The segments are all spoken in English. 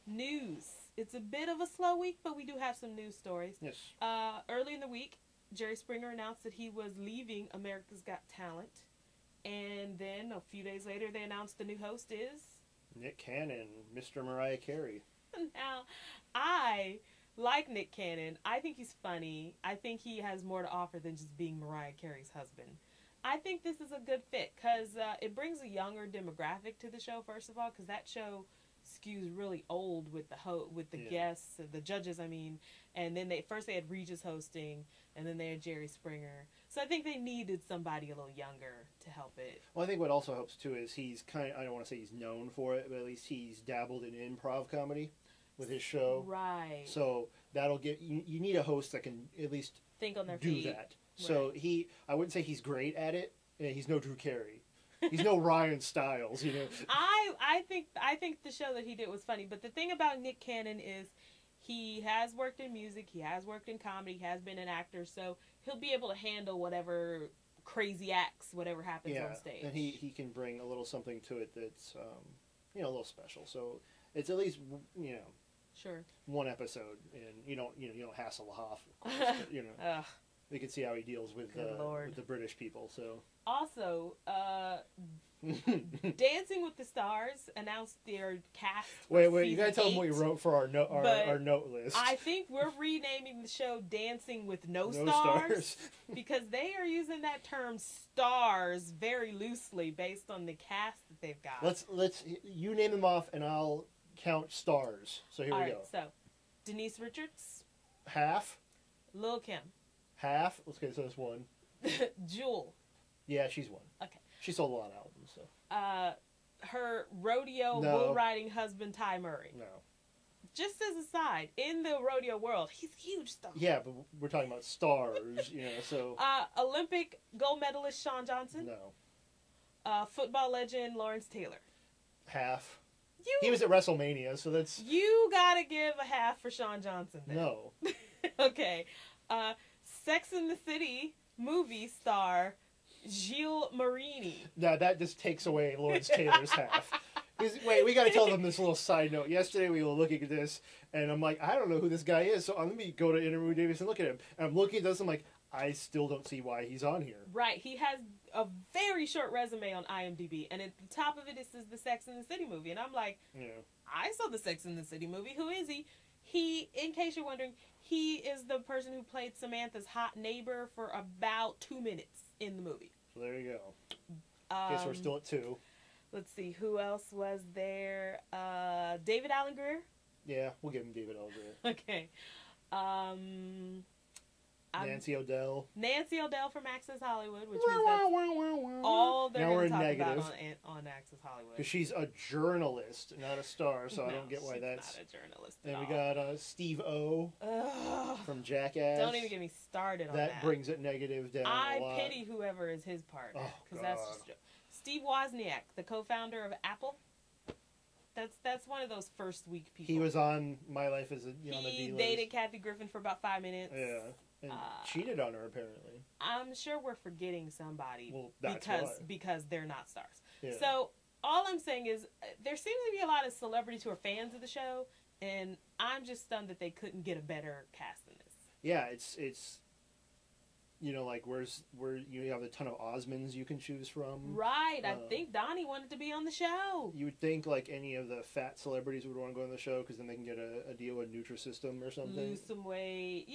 News. It's a bit of a slow week, but we do have some news stories. Yes. Early in the week, Jerry Springer announced that he was leaving America's Got Talent. And then a few days later, they announced the new host is... Nick Cannon, Mr. Mariah Carey. Now, I like Nick Cannon. I think he's funny. I think he has more to offer than just being Mariah Carey's husband. I think this is a good fit because it brings a younger demographic to the show, first of all, because that show skews really old with the guests, the judges, I mean. And then they had Regis hosting, and then they had Jerry Springer. So I think they needed somebody a little younger to help it. Well, I think what also helps, too, is he's I don't want to say he's known for it, but at least he's dabbled in improv comedy with his show. Right. So that'll get, you need a host that can at least think on their do feet. that. Right. So I wouldn't say he's great at it. He's no Drew Carey. He's no Ryan Stiles, you know. I think the show that he did was funny, but the thing about Nick Cannon is he has worked in music, he has worked in comedy, he has been an actor, so he'll be able to handle whatever crazy acts, whatever happens on stage. And he can bring a little something to it that's a little special. So it's at least sure, one episode, and you don't hassle Hoff, of course, but, we can see how he deals with the British people. So also, Dancing with the Stars announced their cast. Wait! You gotta tell them what you wrote for our note list. I think we're renaming the show "Dancing with No Stars" because they are using that term "stars" very loosely based on the cast that they've got. Let's you name them off, and I'll count stars. So here we go. So, Denise Richards, half. Lil' Kim, half. Let's get so that's one. Jewel. Yeah, she's one. Okay. She sold a lot of albums, so. Her rodeo bull riding husband Ty Murray. No. Just as a side, in the rodeo world, he's a huge star. Yeah, but we're talking about stars, so. Olympic gold medalist Shawn Johnson. No. Football legend Lawrence Taylor. Half. He was at WrestleMania, so that's. You gotta give a half for Shawn Johnson then. No. Okay. Sex and the City movie star Gilles Marini. Now that just takes away Lawrence Taylor's half. Wait, we got to tell them this little side note. Yesterday we were looking at this, and I'm like, I don't know who this guy is, so let me go to Interview Davis and look at him. And I'm looking at this, I'm like, I still don't see why he's on here. Right, he has a very short resume on IMDb, and at the top of it says the Sex and the City movie, and I'm like, I saw the Sex and the City movie. Who is he? He, in case you're wondering, he is the person who played Samantha's hot neighbor for about 2 minutes in the movie. So there you go. Okay, so we're still at 2. Let's see, who else was there? David Alan Grier? Yeah, we'll give him David Alan Grier. Okay. Nancy O'Dell. Nancy O'Dell from Access Hollywood, which means that's all they're going to talk about on Access Hollywood. Because she's a journalist, not a star, so I don't get why that's... not a journalist at all. And we got Steve O from Jackass. Don't even get me started on that. That brings it negative down a lot. I pity whoever is his partner. Because that's just... Steve Wozniak, the co-founder of Apple. That's one of those first week people. He was on My Life as a on the D-List. He dated Kathy Griffin for about 5 minutes. Yeah. And cheated on her, apparently. I'm sure we're forgetting somebody. Well, that's because they're not stars. Yeah. So all I'm saying is there seems to be a lot of celebrities who are fans of the show, and I'm just stunned that they couldn't get a better cast than this. Yeah, it's like where you have a ton of Osmonds you can choose from. Right. I think Donnie wanted to be on the show. You would think like any of the fat celebrities would want to go on the show because then they can get a deal with Nutrisystem or something. Lose some weight,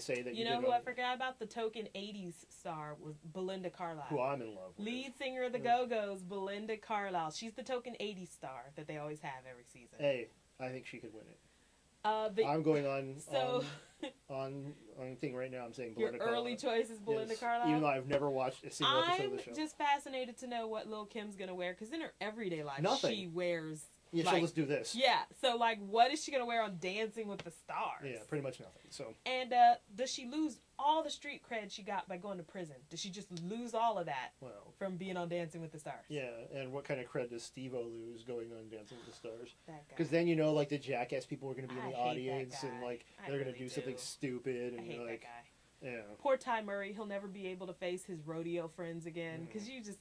say that you know who I forgot about? The token 80s star was Belinda Carlisle. Who I'm in love with. Lead singer of the Go-Go's, Belinda Carlisle. She's the token 80s star that they always have every season. Hey, I think she could win it. I'm going on thing right now. I'm saying Belinda Carlisle. Your early choice is Belinda Carlisle? Even though I've never watched a single episode of the show. I'm just fascinated to know what Lil' Kim's going to wear, because in her everyday life, she wears... Yeah, so let's do this. Yeah, so, what is she going to wear on Dancing with the Stars? Yeah, pretty much nothing, so... And does she lose all the street cred she got by going to prison? Does she just lose all of that from being on Dancing with the Stars? Yeah, and what kind of cred does Steve-O lose going on Dancing with the Stars? Because then the Jackass people are going to be in the audience, and, they're going to do something stupid, and I hate that guy. Yeah. Poor Ty Murray, he'll never be able to face his rodeo friends again, because you just,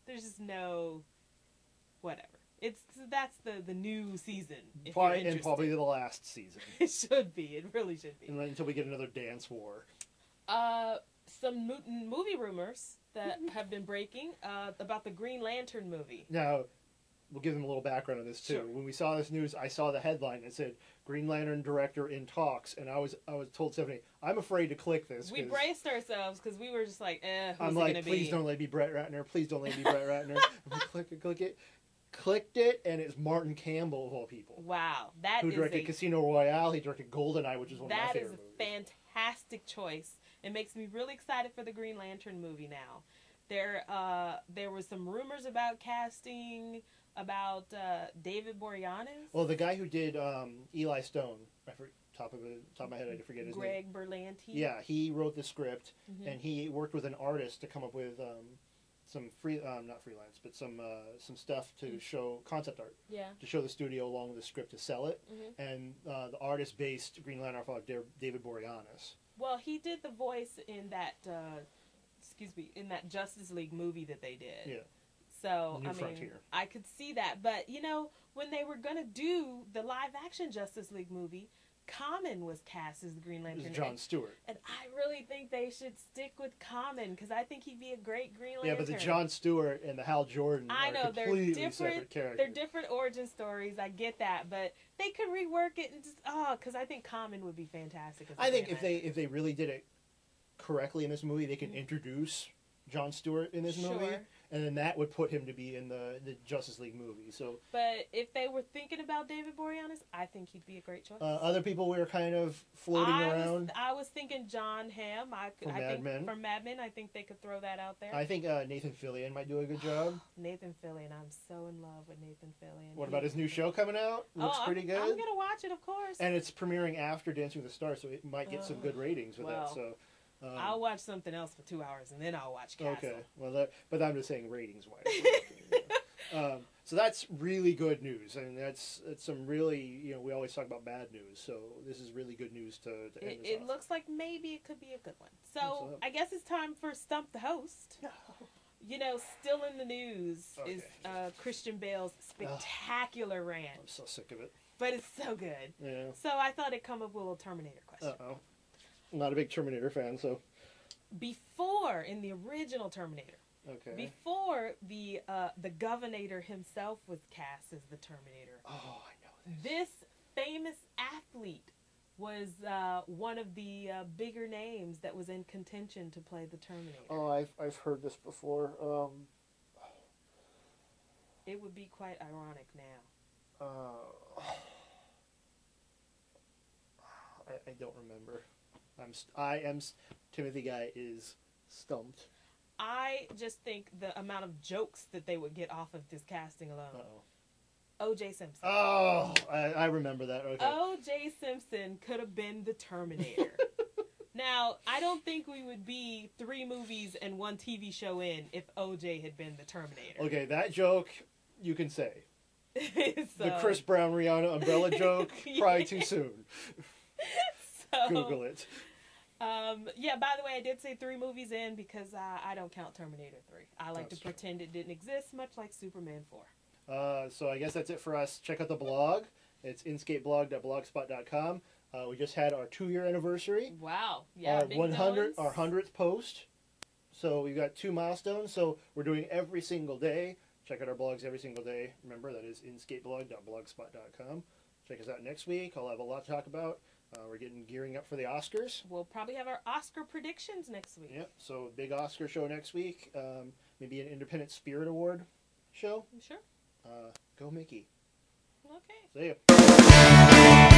there's just no... whatever. That's the new season. If Probably, you're and probably the last season. It should be. It really should be. Until we get another dance war. Some movie rumors that have been breaking about the Green Lantern movie. Now, we'll give them a little background on this too. Sure. When we saw this news, I saw the headline that said Green Lantern director in talks, and I was told, Stephanie, I'm afraid to click this. We braced ourselves because we were just like, who's I'm it like, gonna please be? don't let me be Brett Ratner. Please don't let me be Brett Ratner. Click it. Clicked it, and it's Martin Campbell of all people. Wow, Who directed Casino Royale? He directed GoldenEye, which is one of my favorite movies. That is a fantastic choice. It makes me really excited for the Green Lantern movie now. There was some rumors about casting about David Boreanaz. Well, the guy who did Eli Stone, top of my head, I forget his name. Greg Berlanti. Yeah, he wrote the script, and he worked with an artist to come up with some not freelance, but some stuff to show concept art. Yeah. To show the studio along with the script to sell it, and the artist based Green Lantern off David Boreanaz. Well, he did the voice in that in that Justice League movie that they did. Yeah. So New Frontier. I could see that, but when they were gonna do the live action Justice League movie, Common was cast as the Green Lantern. It was Jon Stewart. And I really think they should stick with Common because I think he'd be a great Green Lantern. Yeah, but the Jon Stewart and the Hal Jordan are completely separate characters. They're different origin stories. I get that, but they could rework it and just because I think Common would be fantastic. I think if they really did it correctly in this movie, they can introduce Jon Stewart in this movie, and then that would put him to be in the Justice League movie. So, but if they were thinking about David Boreanaz, I think he'd be a great choice. Other people were kind of floating around. I was thinking John Hamm. From Mad Men. I think they could throw that out there. I think Nathan Fillion might do a good job. Nathan Fillion, I'm so in love with Nathan Fillion. What about his new show coming out? Looks pretty good. I'm gonna watch it, of course. And it's premiering after Dancing with the Stars, so it might get some good ratings with that. So. I'll watch something else for 2 hours and then I'll watch Castle. Okay, well, but I'm just saying ratings-wise. So that's really good news, and that's some really, we always talk about bad news, so this is really good news to end this off. It looks like maybe it could be a good one. So I guess it's time for Stump the Host. No. Still in the news is Christian Bale's spectacular rant. I'm so sick of it. But it's so good. Yeah. So I thought it'd come up with a little Terminator question. Uh-oh. I'm not a big Terminator fan, so. Before, in the original Terminator, before the Governator himself was cast as the Terminator. Oh, I know this. This famous athlete was one of the bigger names that was in contention to play the Terminator. Oh, I've heard this before. It would be quite ironic now. I don't remember. I am Timothy Guy is stumped. I just think the amount of jokes that they would get off of this casting alone. Uh-oh. O.J. Simpson. Oh, I remember that. Okay. O.J. Simpson could have been the Terminator. Now, I don't think we would be 3 movies and 1 TV show in if O.J. had been the Terminator. Okay, that joke you can say. So, the Chris Brown Rihanna umbrella joke, probably too soon. So, Google it. By the way, I did say 3 movies in because I don't count Terminator 3. I like to pretend it didn't exist, much like Superman 4. So I guess that's it for us. Check out the blog. It's inskateblog.blogspot.com. We just had our 2-year anniversary. Wow. Yeah, our 100th post. So we've got 2 milestones. So we're doing every single day. Check out our blogs every single day. Remember, that is inskateblog.blogspot.com. Check us out next week. I'll have a lot to talk about. We're gearing up for the Oscars. We'll probably have our Oscar predictions next week. Yep. So big Oscar show next week. Maybe an Independent Spirit Award show. Sure. Go Mickey. Okay. See ya.